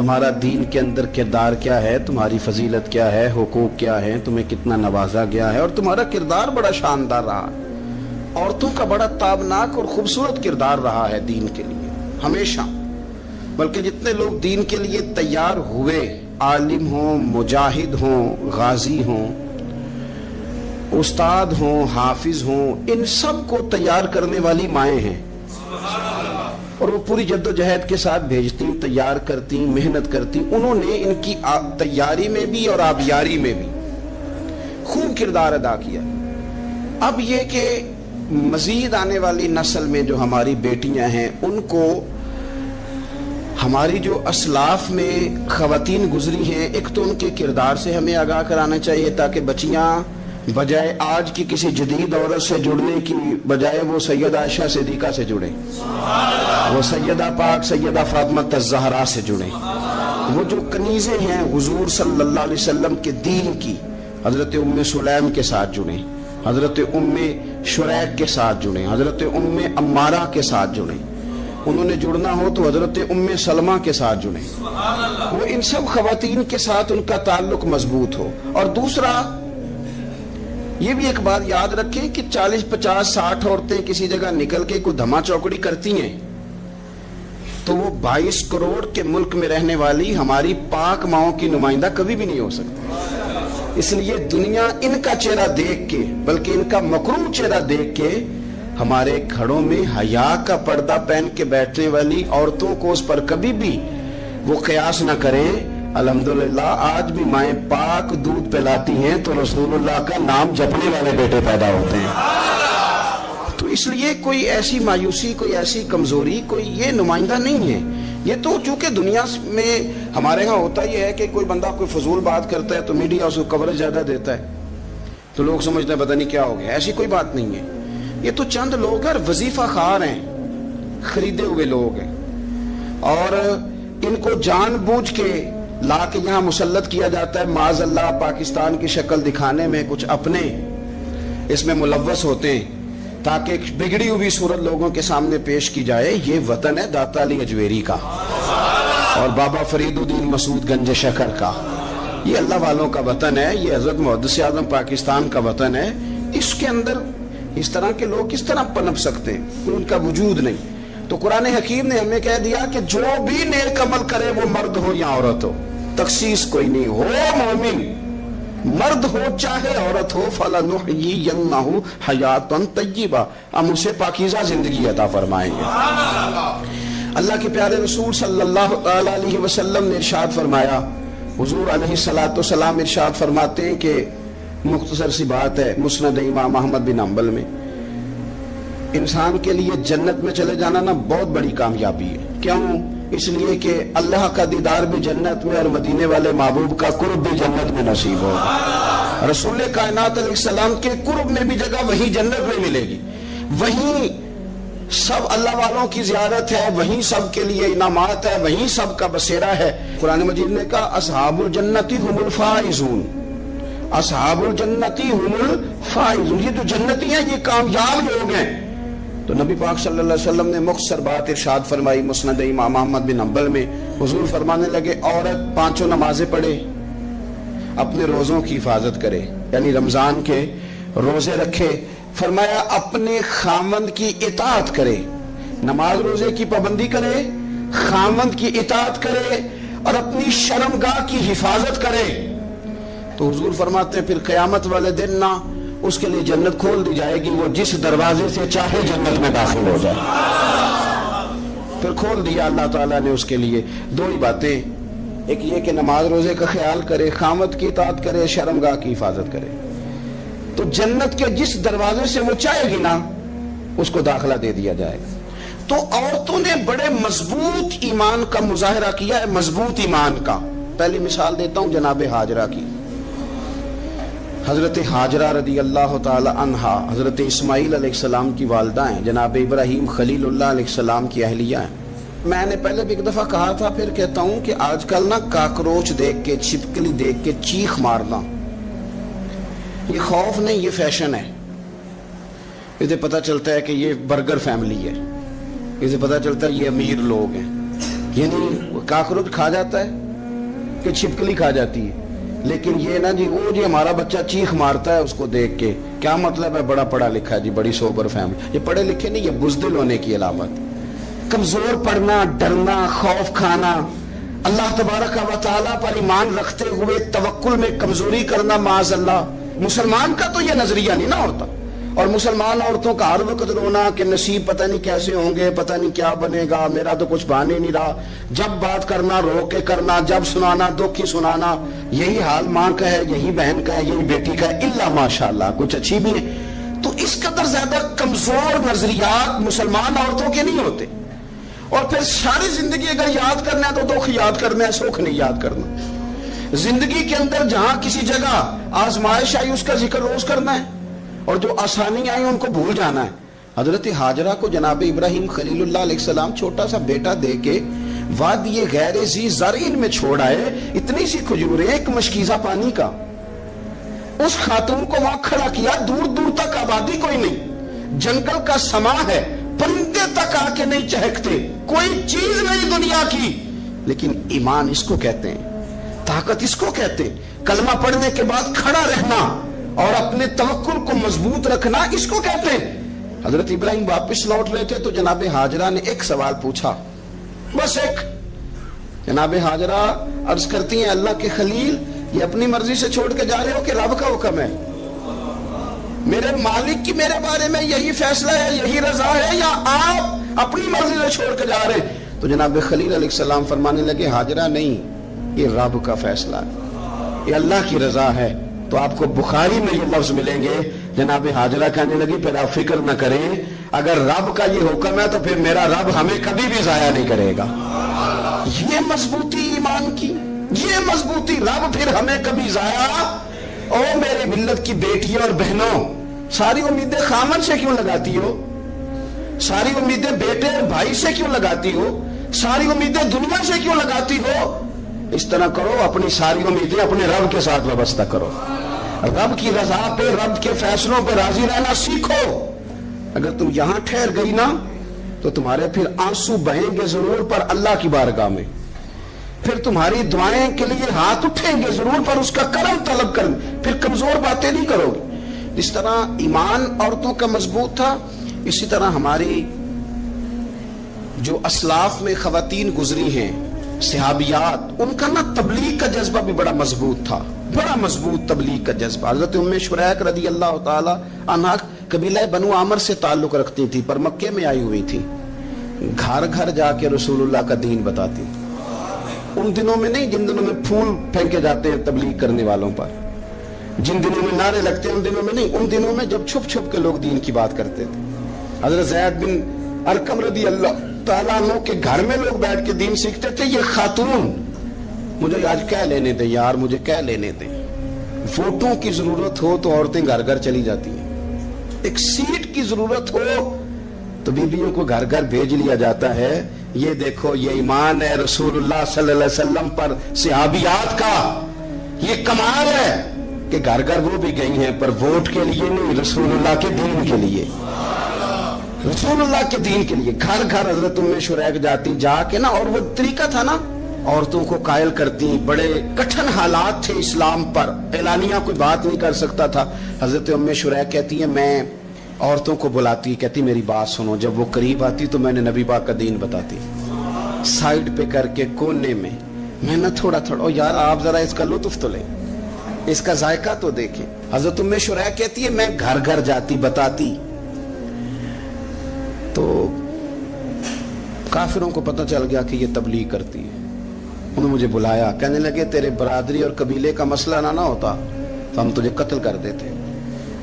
تمہارا دین کے اندر کردار کیا ہے، تمہاری فضیلت کیا ہے، حقوق کیا ہے، تمہیں کتنا نوازا گیا ہے، اور تمہارا کردار بڑا شاندار رہا ہے، عورتوں کا بڑا تابناک اور خوبصورت کردار رہا ہے دین کے لیے ہمیشہ۔ بلکہ جتنے لوگ دین کے لیے تیار ہوئے، عالم ہوں، مجاہد ہوں، غازی ہوں، استاد ہوں، حافظ ہوں، ان سب کو تیار کرنے والی مائیں ہیں، اور وہ پوری جد و جہد کے ساتھ بھیجتی، تیار کرتی، محنت کرتی۔ انہوں نے ان کی تیاری میں بھی اور آبیاری میں بھی خوب کردار ادا کیا۔ اب یہ کہ مزید آنے والی نسل میں جو ہماری بیٹیاں ہیں، ان کو ہماری جو اسلاف میں خواتین گزری ہیں، ایک تو ان کے کردار سے ہمیں آگاہ کرانا چاہیے، تاکہ بچیاں بجائے آج کی کسی جدید عورت سے جڑنے کی بجائے وہ سیدہ عائشہ صدیقہ سے جڑیں، وہ سیدہ پاک سیدہ فاطمہ الزہرا سے جڑیں، وہ جو کنیزیں ہیں حضور صلی اللہ علیہ وسلم کے دین کی، حضرت ام سلیم کے ساتھ جڑیں، حضرت ام شریک کے ساتھ جڑیں، حضرت ام عمارہ کے ساتھ جڑیں، انہوں نے جڑنا ہو تو حضرت ام سلمہ کے ساتھ جڑیں، وہ ان سب خواتین کے ساتھ ان کا تعلق مضبوط ہو۔ اور دوسرا یہ بھی ایک بات یاد رکھیں کہ 40 50 60 عورتیں کسی جگہ نکل کے کوئی دھما چوکڑی کرتی ہیں تو وہ 22 کروڑ کے ملک میں رہنے والی ہماری پاک ماؤں کی نمائندہ کبھی بھی نہیں ہو سکتی۔ اس لیے دنیا ان کا چہرہ دیکھ کے، بلکہ ان کا مکروہ چہرہ دیکھ کے، ہمارے گھروں میں حیا کا پردہ پہن کے بیٹھنے والی عورتوں کو اس پر کبھی بھی وہ قیاس نہ کریں۔ الحمدللہ آج بھی مائیں پاک دودھ پلاتی ہیں تو رسول اللہ کا نام جپنے والے بیٹے پیدا ہوتے ہیں۔ تو اس لیے کوئی ایسی مایوسی، کوئی ایسی کمزوری، کوئی یہ نمائندہ نہیں ہے۔ یہ تو چونکہ دنیا میں ہمارے ہاں ہوتا یہ ہے کہ کوئی بندہ کوئی فضول بات کرتا ہے تو میڈیا اس کو کوریج زیادہ دیتا ہے، تو لوگ سمجھتے ہیں پتہ نہیں کیا ہو گیا۔ ایسی کوئی بات نہیں ہے، یہ تو چند لوگ ہیں، وظیفہ خار ہیں، خریدے ہوئے لوگ ہیں، اور ان کو جان بوجھ کے لا کے یہاں مسلط کیا جاتا ہے۔ معاذ اللہ پاکستان کی شکل دکھانے میں کچھ اپنے اس میں ملوث ہوتے ہیں تاکہ بگڑی ہوئی صورت لوگوں کے سامنے پیش کی جائے۔ یہ وطن ہے داتا علی اجویری کا اور بابا فرید الدین مسعود گنج شکر کا، یہ اللہ والوں کا وطن ہے، یہ حضرت محدث اعظم پاکستان کا وطن ہے۔ اس کے اندر اس طرح کے لوگ کس طرح پنپ سکتے ہیں؟ ان کا وجود نہیں۔ تو قرآن حکیم نے ہمیں کہہ دیا کہ جو بھی نیک عمل کرے وہ مرد ہو یا عورت ہو، تخصیص کوئی نہیں، ہو مومن، مرد ہو چاہے عورت ہو، فَلَنُحْيِيَنَّهُ حَيَاةً طَيِّبَةً، ہم اسے پاکیزہ زندگی عطا فرمائیں گے۔ اللہ کے پیارے رسول صلی اللہ علیہ وسلم نے ارشاد فرمایا، حضور علیہ السلام ارشاد فرماتے ہیں کہ مختصر سی بات ہے، مسند امام احمد بن حنبل میں، انسان کے لیے جنت میں چلے جانا نا بہت بڑی کامیابی ہے۔ کیوں؟ اس لیے کہ اللہ کا دیدار بھی جنت میں اور مدینے والے محبوب کا قرب بھی جنت میں نصیب ہوگا۔ رسول کائنات علیہ السلام کے قرب میں بھی جگہ وہی جنت میں ملے گی، وہیں سب اللہ والوں کی زیارت ہے، وہیں سب کے لیے انعامات ہے، وہیں سب کا بسیرا ہے۔ قرآن مجید نے کہا اصحاب الجنتی هم الفائزون، اصحاب الجنتی هم الفائزون، یہ جو جنتی ہیں یہ کامیاب لوگ ہیں۔ تو نبی پاک صلی اللہ علیہ وسلم نے مختصر بات ارشاد فرمائی مسند امام احمد بن حنبل میں، حضور فرمانے لگے عورت 5 نمازیں پڑھے، اپنے روزوں کی حفاظت کرے، یعنی رمضان کے روزے رکھے، فرمایا اپنے خامند کی اطاعت کرے، نماز روزے کی پابندی کرے، خامند کی اطاعت کرے اور اپنی شرمگاہ کی حفاظت کرے۔ تو حضور فرماتے ہیں پھر قیامت والے دن نہ اس کے لیے جنت کھول دی جائے گی، وہ جس دروازے سے چاہے جنت میں داخل ہو جائے۔ پھر کھول دیا اللہ تعالیٰ نے اس کے لیے۔ دو ہی باتیں، ایک یہ کہ نماز روزے کا خیال کرے، خامد کی اطاعت کرے، شرمگاہ کی حفاظت کرے، تو جنت کے جس دروازے سے وہ چاہے گی نا اس کو داخلہ دے دیا جائے گا۔ تو عورتوں نے بڑے مضبوط ایمان کا مظاہرہ کیا ہے، مضبوط ایمان کا۔ پہلی مثال دیتا ہوں جناب ہاجرہ کی۔ حضرت ہاجرہ رضی اللہ تعالی عنہا حضرت اسماعیل علیہ السلام کی والدہ ہیں، جناب ابراہیم خلیل اللہ علیہ السلام کی اہلیہ ہیں۔ میں نے پہلے بھی ایک دفعہ کہا تھا، پھر کہتا ہوں کہ آج کل نا کاکروچ دیکھ کے، چھپکلی دیکھ کے چیخ مارنا یہ خوف نہیں، یہ فیشن ہے۔ اسے پتہ چلتا ہے کہ یہ برگر فیملی ہے، اسے پتہ چلتا ہے یہ امیر لوگ ہیں، یعنی کاکروچ کھا جاتا ہے کہ چھپکلی کھا جاتی ہے، لیکن یہ نا جی وہ جی ہمارا بچہ چیخ مارتا ہے اس کو دیکھ کے، کیا مطلب ہے بڑا پڑھا لکھا ہے جی، بڑی سوبر فیملی. یہ پڑھے لکھے نہیں، یہ بزدل ہونے کی علامت. کمزور پڑنا، ڈرنا، خوف کھانا، اللہ تبارک و تعالیٰ پر ایمان رکھتے ہوئے توکل میں کمزوری کرنا، معاذ اللہ. مسلمان کا تو یہ نظریہ نہیں نا ہوتا. اور مسلمان عورتوں کا ہر وقت رونا کہ نصیب پتہ نہیں کیسے ہوں گے، پتہ نہیں کیا بنے گا، میرا تو کچھ بان ہی نہیں رہا. جب بات کرنا رو کے کرنا، جب سنانا دکھ ہی سنانا. یہی حال ماں کا ہے، یہی بہن کا ہے، یہی بیٹی کا ہے، الا ماشاءاللہ کچھ اچھی بھی ہے. تو اس قدر زیادہ کمزور نظریات مسلمان عورتوں کے نہیں ہوتے. اور پھر ساری زندگی اگر یاد کرنا ہے تو دکھ یاد کرنا ہے، سکھ نہیں یاد کرنا. زندگی کے اندر جہاں کسی جگہ آزمائش آئی اس کا ذکر روز کرنا ہے، اور جو آسانی آئی ان کو بھول جانا ہے. حضرت ہاجرہ کو جناب ابراہیم خلیل اللہ علیہ السلام چھوٹا سا بیٹا دے کے وادی غیر ذی زرعین میں چھوڑ آئے. اتنی سی کھجوریں، ایک مشکیزہ پانی کا. اس خاتون کو وہاں کھڑا کیا، دور دور تک آبادی کوئی نہیں، جنگل کا سما ہے، پرندے تک آ کے نہیں چہکتے، کوئی چیز نہیں دنیا کی. لیکن ایمان اس کو کہتے ہیں، طاقت اس کو کہتے ہیں. کلمہ پڑھنے کے بعد کھڑا رہنا اور اپنے توکل کو مضبوط رکھنا اس کو کہتے ہیں. حضرت ابراہیم واپس لوٹ رہے تھے تو جناب ہاجرہ نے ایک سوال پوچھا، بس ایک. جناب ہاجرہ عرض کرتی ہیں، اللہ کے خلیل یہ اپنی مرضی سے چھوڑ کے جا رہے ہو کہ رب کا حکم ہے؟ میرے مالک کی میرے بارے میں یہی فیصلہ ہے، یہی رضا ہے، یا آپ اپنی مرضی سے چھوڑ کے جا رہے ہیں؟ تو جناب خلیل علیہ السلام فرمانے لگے، ہاجرہ نہیں، یہ رب کا فیصلہ ہے، یہ اللہ کی رضا ہے. تو آپ کو بخاری میں یہ لفظ ملیں گے. جناب ہاجرہ کہنے لگی پھر آپ فکر نہ کریں، اگر رب کا یہ حکم ہے تو پھر میرا رب ہمیں کبھی بھی ضائع نہیں کرے گا. یہ مضبوطی ایمان کی، یہ مضبوطی، رب پھر ہمیں کبھی ضائع. او میرے ملت کی بیٹیوں اور بہنوں، ساری امیدیں خامن سے کیوں لگاتی ہو؟ ساری امیدیں بیٹے اور بھائی سے کیوں لگاتی ہو؟ ساری امیدیں دنیا سے کیوں لگاتی ہو؟ اس طرح کرو، اپنی ساری امیدیں اپنے رب کے ساتھ وابستہ کرو. رب کی رضا پہ، رب کے فیصلوں پہ راضی رہنا سیکھو. اگر تم یہاں ٹھہر گئی نا تو تمہارے پھر آنسو بہیں گے ضرور پر اللہ کی بارگاہ میں، پھر تمہاری دعائیں کے لیے ہاتھ اٹھیں گے ضرور پر اس کا کرم طلب کریں، پھر کمزور باتیں نہیں کرو گے. جس طرح ایمان عورتوں کا مضبوط تھا، اسی طرح ہماری جو اسلاف میں خواتین گزری ہیں صحابیات، ان کا نا تبلیغ کا جذبہ بھی بڑا مضبوط تھا، بڑا مضبوط تبلیغ کا جذبہ. حضرت ام شریک رضی اللہ تعالی عنہ قبیلہ بنو عامر سے تعلق رکھتی تھی، پر مکے میں آئی ہوئی تھی. گھر گھر جا کے رسول اللہ کا دین بتاتی. ان دنوں میں نہیں جن دنوں میں پھول پھینکے جاتے ہیں تبلیغ کرنے والوں پر، جن دنوں میں نعرے لگتے ہیں ان دنوں میں نہیں، ان دنوں میں جب چھپ چھپ کے لوگ دین کی بات کرتے تھے. حضرت زید بن ارقم رضی اللہ تعالیٰ عنہ کے گھر میں لوگ بیٹھ کے دین سیکھتے تھے. یہ خاتون مجھے آج کہہ لینے دیں یار، مجھے کہہ لینے دیں. ووٹوں کی ضرورت ہو تو عورتیں گھر گھر چلی جاتی ہیں، ایک سیٹ کی ضرورت ہو تو بیویوں کو گھر گھر بھیج لیا جاتا ہے. یہ دیکھو، یہ ایمان ہے رسول اللہ صلی اللہ علیہ وسلم پر صحابیات کا. یہ کمال ہے کہ گھر گھر وہ بھی گئی ہیں، پر ووٹ کے لیے نہیں، رسول اللہ کے دین کے لیے، رسول اللہ کے دین کے لیے. گھر گھر حضرت ام شریک جاتی، جا کے نا، اور وہ طریقہ تھا نا، عورتوں کو قائل کرتی. بڑے کٹھن حالات تھے اسلام پر، اعلانیہ کوئی بات نہیں کر سکتا تھا. حضرت ام شریک کہتی ہے میں عورتوں کو بلاتی، کہتی میری بات سنو. جب وہ قریب آتی تو میں نے نبی پاک کا دین بتاتی، سائیڈ پہ کر کے کونے میں نہ تھوڑا تھوڑا. یار آپ ذرا اس کا لطف تو لیں، اس کا ذائقہ تو دیکھیں. حضرت ام شریک کہتی ہے میں گھر گھر جاتی بتاتی. تو کافروں کو پتہ چل گیا کہ یہ تبلیغ کرتی ہے. انہوں نے مجھے بلایا، کہنے لگے تیرے برادری اور قبیلے کا مسئلہ نہ ہوتا تو ہم تجھے قتل کر دیتے،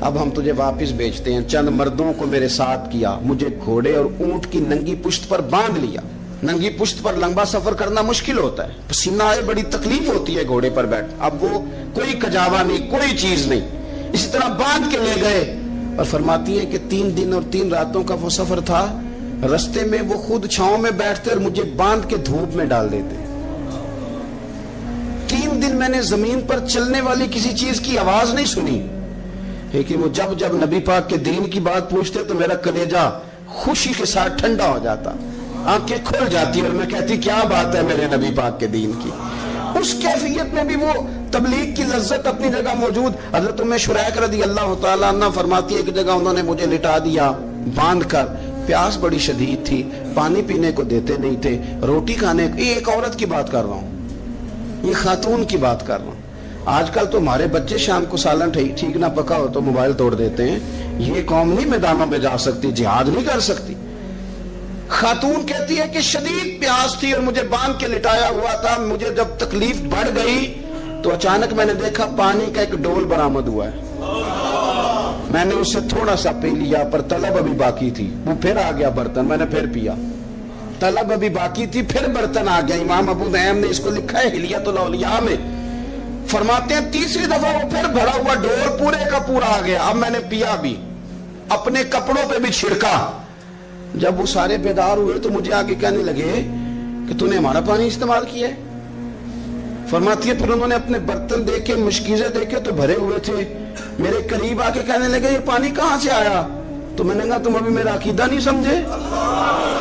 اب ہم تجھے واپس بیچتے ہیں. چند مردوں کو میرے ساتھ کیا، مجھے گھوڑے اور اونٹ کی ننگی پشت پر باندھ لیا. ننگی پشت پر لمبا سفر کرنا مشکل ہوتا ہے، پسینہ آئے، بڑی تکلیف ہوتی ہے گھوڑے پر بیٹھ. اب وہ کوئی کجاوا نہیں، کوئی چیز نہیں، اسی طرح باندھ کے لے گئے. اور فرماتی ہیں کہ 3 دن اور 3 راتوں کا وہ سفر تھا. رستے میں وہ خود چھاؤں میں بیٹھتے اور مجھے باندھ کے دھوپ میں ڈال دیتے. 3 دن میں نے زمین پر چلنے والی کسی چیز کی آواز نہیں سنی، لیکن وہ جب جب نبی پاک کے دین کی بات پوچھتے تو میرا کلیجہ خوشی کے ساتھ ٹھنڈا ہو جاتا. آنکھیں کھل جاتی اور میں کہتی کیا بات ہے میرے نبی پاک کے دین کی. اس کیفیت میں بھی وہ تبلیغ کی لذت اپنی جگہ موجود. حضرت ام شریک رضی اللہ تعالیٰ عنہ فرماتی ہے ایک جگہ انہوں نے مجھے لٹا دیا باندھ کر, پیاس بڑی شدید تھی, پانی پینے کو دیتے نہیں تھے, روٹی کھانے کو. یہ ایک عورت کی بات کر رہا ہوں, یہ خاتون کی بات کر رہا ہوں. آج کل تو ہمارے بچے شام کو سالن ٹھیک نہ پکا ہو تو موبائل توڑ دیتے ہیں. یہ قوم نہیں میدانوں پہ جا سکتی, جہاد نہیں کر سکتی. خاتون کہتی ہے کہ شدید پیاس تھی اور مجھے باندھ کے لٹایا ہوا تھا. مجھے جب تکلیف بڑھ گئی تو اچانک میں نے دیکھا پانی کا ایک ڈول برآمد ہوا ہے. میں نے اس سے تھوڑا سا پی لیا, پر طلب ابھی باقی تھی. وہ پھر آ گیا برتن, میں نے پھر پیا. طلب ابھی باقی تھی, پھر برتن آ گیا. امام ابو نعیم نے اس کو لکھا ہے حلیۃ الاولیاء میں, فرماتے ہیں تیسری دفعہ وہ پھر بھرا ہوا ڈول پورے کا پورا آ گیا. اب میں نے پیا بھی, اپنے کپڑوں پہ بھی چھڑکا. جب وہ سارے بیدار ہوئے تو مجھے آگے کہنے لگے کہ تو نے ہمارا پانی استعمال کیا ہے. فرماتی ہے پھر انہوں نے اپنے برتن دیکھے, مشکیزیں دیکھے تو بھرے ہوئے تھے. میرے قریب آ کے کہنے لگے یہ پانی کہاں سے آیا؟ تو میں نے کہا تم ابھی میرا عقیدہ نہیں سمجھے,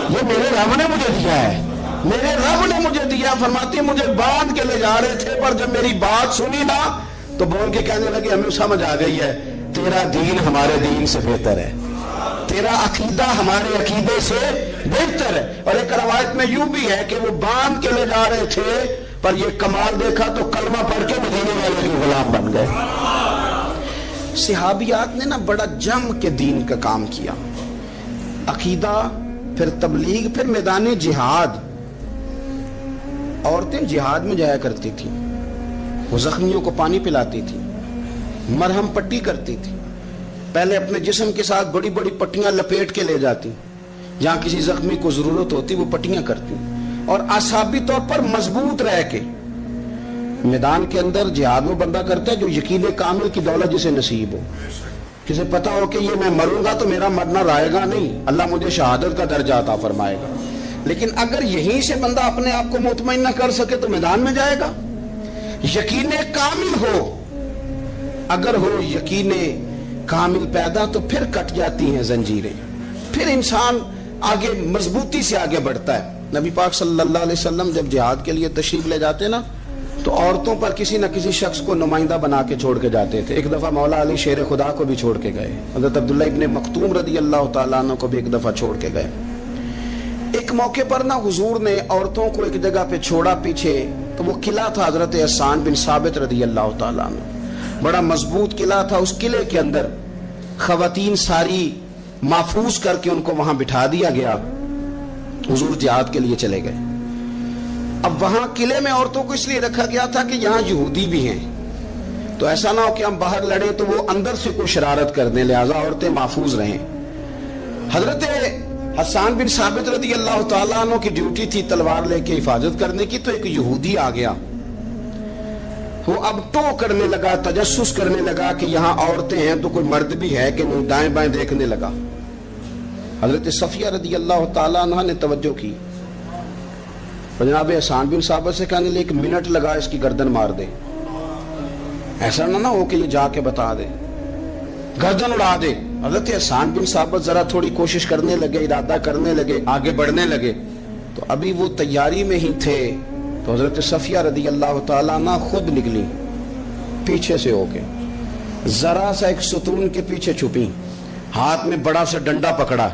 یہ میرے رب نے مجھے دیا ہے, میرے رب نے مجھے دیا. فرماتی ہے مجھے باندھ کے لے جا رہے تھے, پر جب میری بات سنی نا تو بول کے کہنے لگے ہمیں سمجھ آ گئی ہے تیرا دین ہمارے دین سے بہتر ہے, تیرا عقیدہ ہمارے عقیدے سے بہتر ہے. اور ایک روایت میں یوں بھی ہے کہ وہ باندھ کے لے جا رہے تھے, پر یہ کمال دیکھا تو کلمہ پڑھ کے مدینے والے کے غلام بن گئے. صحابیات نے نا بڑا جم کے دین کا کام کیا. عقیدہ, پھر تبلیغ, پھر میدان جہاد. عورتیں جہاد میں جایا کرتی تھی, وہ زخمیوں کو پانی پلاتی تھی, مرہم پٹی کرتی تھی. پہلے اپنے جسم کے ساتھ بڑی بڑی پٹیاں لپیٹ کے لے جاتی, جہاں کسی زخمی کو ضرورت ہوتی وہ پٹیاں کرتی, اور اعصابی طور پر مضبوط رہ کے. میدان کے اندر جہاد وہ بندہ کرتا ہے جو یقین کامل کی دولت جسے نصیب ہو, جسے پتا ہو کہ یہ میں مروں گا تو میرا مرنا رائے گا نہیں, اللہ مجھے شہادت کا درجہ عطا فرمائے گا. لیکن اگر یہیں سے بندہ اپنے آپ کو مطمئن نہ کر سکے تو میدان میں جائے گا. یقین کامل ہو, اگر ہو یقین کامل پیدا تو پھر کٹ جاتی ہیں زنجیریں, پھر انسان آگے مضبوطی سے آگے بڑھتا ہے. نبی پاک صلی اللہ علیہ وسلم جب جہاد کے لیے تشریف لے جاتے نا تو عورتوں پر کسی نہ کسی شخص کو نمائندہ بنا کے چھوڑ کے جاتے تھے. ایک دفعہ مولا علی شیر خدا کو بھی چھوڑ کے گئے, حضرت عبداللہ ابن مکتوم رضی اللہ تعالیٰ عنہ کو بھی ایک دفعہ چھوڑ کے گئے. ایک موقع پر نا حضور نے عورتوں کو ایک جگہ پہ چھوڑا پیچھے, تو وہ قلعہ تھا حضرت حسان بن ثابت رضی اللہ تعالیٰ عنہ, بڑا مضبوط قلعہ تھا. اس قلعے کے اندر خواتین ساری محفوظ کر کے ان کو وہاں بٹھا دیا گیا. حضور جہاد کے لیے چلے گئے. اب وہاں قلعے میں عورتوں کو اس لیے رکھا گیا تھا کہ یہاں یہودی بھی ہیں, تو ایسا نہ ہو کہ ہم باہر لڑیں تو وہ اندر سے کوئی شرارت کر دیں, لہذا عورتیں محفوظ رہیں. حضرت حسان بن ثابت رضی اللہ تعالیٰ عنہ کی ڈیوٹی تھی تلوار لے کے حفاظت کرنے کی, تو ایک یہودی آ گیا. وہ اب ٹو کرنے لگا, تجسس کرنے لگا کہ یہاں عورتیں ہیں تو کوئی مرد بھی ہے کہ نہیں, دائیں بائیں دیکھنے لگا. حضرت صفیہ رضی اللہ تعالیٰ عنہ نے توجہ کی, جناب حسان بن ثابت سے کہنے لے 1 منٹ لگا اس کی گردن مار دے, ایسا نہ ہو کہ یہ جا کے بتا دے, گردن اڑا دے. حضرت حسان بن ثابت ذرا تھوڑی کوشش کرنے لگے, ارادہ کرنے لگے, آگے بڑھنے لگے, تو ابھی وہ تیاری میں ہی تھے تو حضرت صفیہ رضی اللہ تعالیٰ عنہ خود نکلی پیچھے سے ہو کے, ذرا سا ایک ستون کے پیچھے چھپی, ہاتھ میں بڑا سا ڈنڈا پکڑا.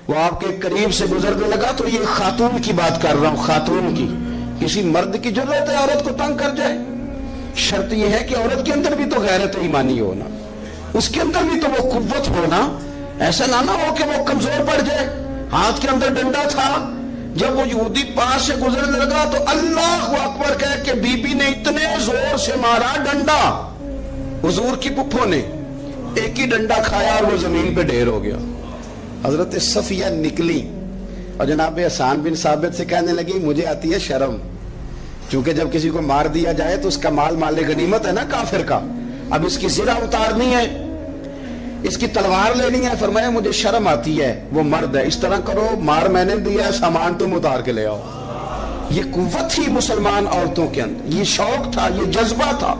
وہ آپ کے قریب سے گزرنے لگا. تو یہ خاتون کی بات کر رہا ہوں, خاتون کی. کسی مرد کی ضرورت ہے عورت کو تنگ کر جائے؟ شرط یہ ہے کہ عورت کے اندر بھی تو غیرت ایمانی ہونا, اس کے اندر بھی تو وہ قوت ہونا. ایسا نہ ہو کہ وہ کمزور پڑ جائے. ہاتھ کے اندر ڈنڈا تھا, جب وہ یہودی پاس سے گزرنے لگا تو اللہ اکبر کہہ کے بی بی نے اتنے زور سے مارا ڈنڈا, حضور کی پپھوں نے ایک ہی ڈنڈا کھایا اور وہ زمین پہ ڈھیر ہو گیا. حضرت صفیہ نکلی اور جناب حسان بن ثابت سے کہنے لگی مجھے آتی ہے شرم, چونکہ جب کسی کو مار دیا جائے تو اس کا مال مال غنیمت ہے نا کافر کا, اب اس کی زرہ اتارنی ہے, اس کی تلوار لینی ہے. فرمایا مجھے شرم آتی ہے, وہ مرد ہے, اس طرح کرو مار میں نے دیا ہے, سامان تم اتار کے لے آؤ. یہ قوت تھی مسلمان عورتوں کے اندر, یہ شوق تھا, یہ جذبہ تھا.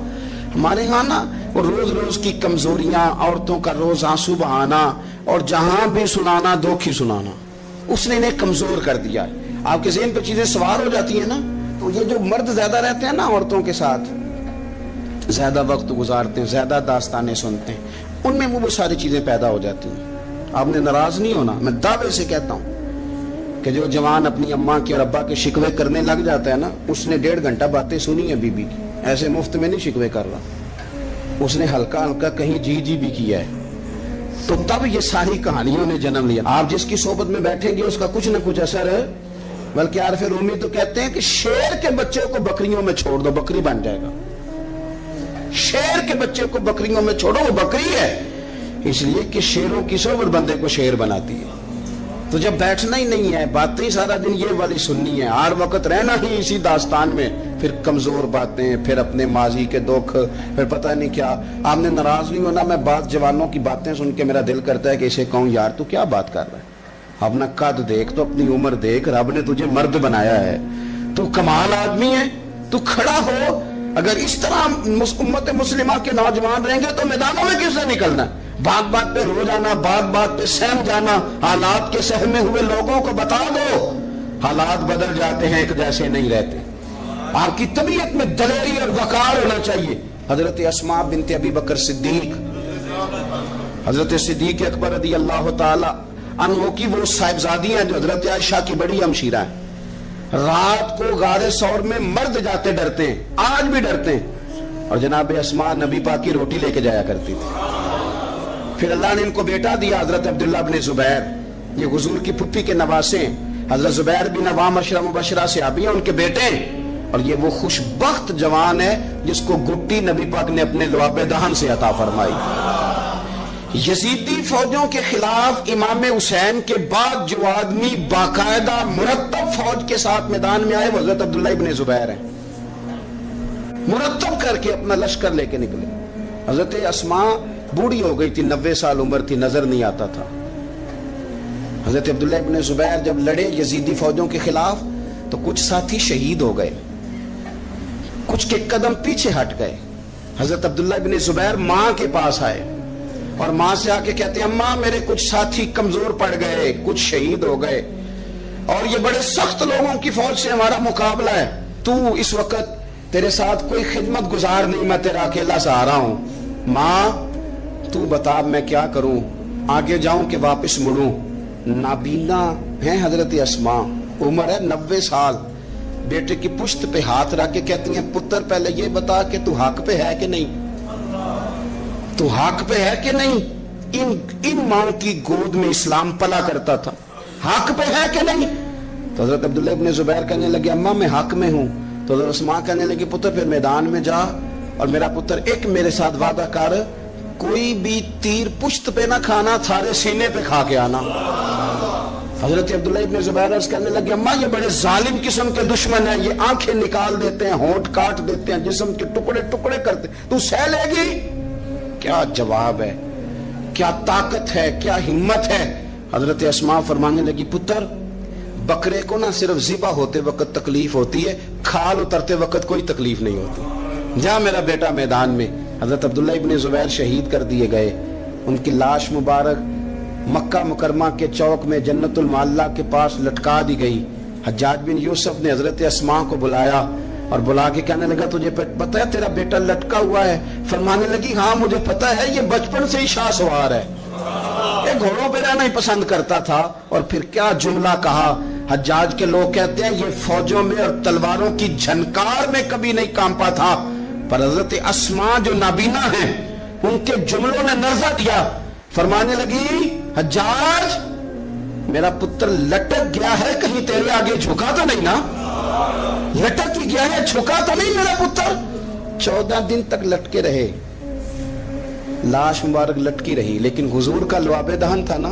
ہمارے ہاں نا وہ روز روز کی کمزوریاں, عورتوں کا روز آنسو بہانا اور جہاں بھی سنانا دھوکھی سنانا, اس نے انہیں کمزور کر دیا ہے. آپ کے ذہن پہ چیزیں سوار ہو جاتی ہیں نا، تو یہ جو مرد زیادہ رہتے ہیں نا عورتوں کے ساتھ، زیادہ وقت گزارتے ہیں، زیادہ داستانیں سنتے ہیں، ان میں وہ ساری چیزیں پیدا ہو جاتی ہیں۔ آپ نے ناراض نہیں ہونا، میں دعوے سے کہتا ہوں کہ جو جوان اپنی اماں کے اور ابا کے شکوے کرنے لگ جاتا ہے نا، اس نے 1.5 گھنٹہ باتیں سنی ہیں بیوی کی، ایسے مفت میں نہیں شکوے کر رہا، اس نے ہلکا ہلکا کہیں جی بھی کیا ہے، تو تب یہ ساری کہانیوں نے جنم لیا۔ آپ جس کی صحبت میں بیٹھیں گے اس کا کچھ نہ کچھ اثر ہے، بلکہ عارف رومی تو کہتے ہیں کہ شیر کے بچے کو بکریوں میں چھوڑ دو، بکری بن جائے گا۔ شیر کے بچے کو بکریوں میں چھوڑو، وہ بکری ہے، اس لیے کہ شیروں کی صحبت بندے کو شیر بناتی ہے۔ تو جب بیٹھنا ہی نہیں ہے، باتیں سارا دن یہ والی سننی ہے، ہر وقت رہنا ہی اسی داستان میں، پھر کمزور باتیں، پھر اپنے ماضی کے دکھ، پھر پتہ نہیں کیا۔ آپ نے ناراض نہیں ہونا، میں بعض جوانوں کی باتیں سن کے میرا دل کرتا ہے کہ اسے کہوں یار تو کیا بات کر رہا ہے، اپنا قد دیکھ، تو اپنی عمر دیکھ، رب نے تجھے مرد بنایا ہے، تو کمال آدمی ہے، تو کھڑا ہو۔ اگر اس طرح امت مسلمہ کے نوجوان رہیں گے تو میدانوں میں کس سے نکلنا ہے؟ بات بات پہ رو جانا، بات بات پہ سہم جانا، حالات کے سہمے ہوئے لوگوں کو بتا دو حالات بدل جاتے ہیں، ایک جیسے نہیں رہتے۔ آپ کی طبیعت میں دلیری اور وقار ہونا چاہیے۔ حضرت اسماء بنت ابی بکر صدیق، حضرت صدیق اکبر رضی اللہ تعالی عنہ کی وہ صاحبزادی ہیں جو حضرت عائشہ کی بڑی ہمشیرہ ہیں۔ رات کو غار ثور میں مرد جاتے ڈرتے ہیں، آج بھی ڈرتے ہیں، اور جناب اسماء نبی پاک کی روٹی لے کے جایا کرتی تھی۔ پھر اللہ نے ان کو بیٹا دیا، حضرت عبداللہ بن زبیر، یہ حضور کی پھپھی کے نواسے ہیں، حضرت زبیر بن عوام عشرہ مبشرہ صحابی ہیں، ان کے بیٹے ہیں، اور یہ وہ خوشبخت جوان ہے جس کو گٹی نبی پاک نے اپنے لعاب دہن سے عطا فرمائی۔ یزیدی فوجوں کے خلاف امام حسین کے بعد جو آدمی باقاعدہ مرتب فوج کے ساتھ میدان میں آئے وہ حضرت عبداللہ ابن زبیر ہیں، مرتب کر کے اپنا لشکر لے کے نکلے۔ حضرت اسماء بوڑھی ہو گئی تھی، 90 سال عمر تھی، نظر نہیں آتا تھا۔ حضرت عبداللہ ابن زبیر جب لڑے یزیدی فوجوں کے خلاف تو کچھ ساتھی شہید ہو گئے، کچھ کے قدم پیچھے ہٹ گئے۔ حضرت عبداللہ ابن زبیر ماں کے پاس آئے اور ماں سے آ کے کہتے ہیں اماں میرے کچھ ساتھی کمزور پڑ گئے، کچھ شہید ہو گئے، اور یہ بڑے سخت لوگوں کی فوج سے ہمارا مقابلہ ہے، تو اس وقت تیرے ساتھ کوئی خدمت گزار نہیں، میں تیرا اکیلا سہارا ہوں، ماں تو بتا میں کیا کروں، آگے جاؤں کہ واپس مڑوں؟ نابینا ہیں حضرت اسماء، عمر ہے 90 سال، بیٹے کی پشت پہ ہاتھ رکھ کے کہتی ہیں پتر پہلے یہ بتا کہ تو حق پہ ہے کہ نہیں، تو حق پہ ہے کہ نہیں؟ ان ماں کی گود میں اسلام پلا کرتا تھا، حق پہ ہے کہ نہیں؟ تو حضرت عبداللہ ابن زبیر کہنے لگے اماں میں حق میں ہوں۔ تو حضرت اسماء کہنے لگی پتر پھر میدان میں جا، اور میرا پتر ایک میرے ساتھ وعدہ کر، کوئی بھی تیر پشت پہ نہ کھانا، تھارے سینے پہ کھا کے آنا۔ حضرت عبداللہ ابن زبیر کہنے لگے اماں یہ بڑے ظالم قسم کے دشمن ہیں، یہ آنکھیں نکال دیتے ہیں، ہونٹ کاٹ دیتے ہیں، جسم کے ٹکڑے ٹکڑے کرتے، تو سہ لے گی؟ کیا جواب ہے، کیا طاقت ہے، کیا ہمت ہے۔ حضرت اسماء فرمانے لگی پتر بکرے کو نہ صرف ذبح ہوتے وقت تکلیف ہوتی ہے، کھال اترتے وقت کوئی تکلیف نہیں ہوتی، جا میرا بیٹا میدان میں۔ حضرت عبداللہ ابن زبیر شہید کر دیے گئے، ان کی لاش مبارک مکہ مکرمہ کے چوک میں جنت المعلیٰ کے پاس لٹکا دی گئی۔ حجاج بن یوسف نے حضرت اسماء کو بلایا اور بلا کے کہنے لگا تجھے پتہ ہے تیرا بیٹا لٹکا ہوا ہے؟ فرمانے لگی ہاں مجھے پتہ ہے، یہ بچپن سے ہی شاہ سوار ہے، یہ گھوڑوں پہ رہنا ہی پسند کرتا تھا۔ اور پھر کیا جملہ کہا، حجاج کے لوگ کہتے ہیں یہ فوجوں میں اور تلواروں کی جھنکار میں کبھی نہیں کانپا تھا، پر حضرت اسماء جو نابینا ہیں ان کے جملوں نے نرزہ دیا۔ فرمانے لگی حجاج میرا پتر لٹک گیا ہے، کہیں تیرے آگے جھکا تو نہیں نا؟ لٹک ہی گیا ہے، جھکا تو نہیں میرا پتر؟ 14 دن تک لٹکے رہے، لاش مبارک لٹکی رہی، لیکن حضور کا لعاب دہن تھا نا،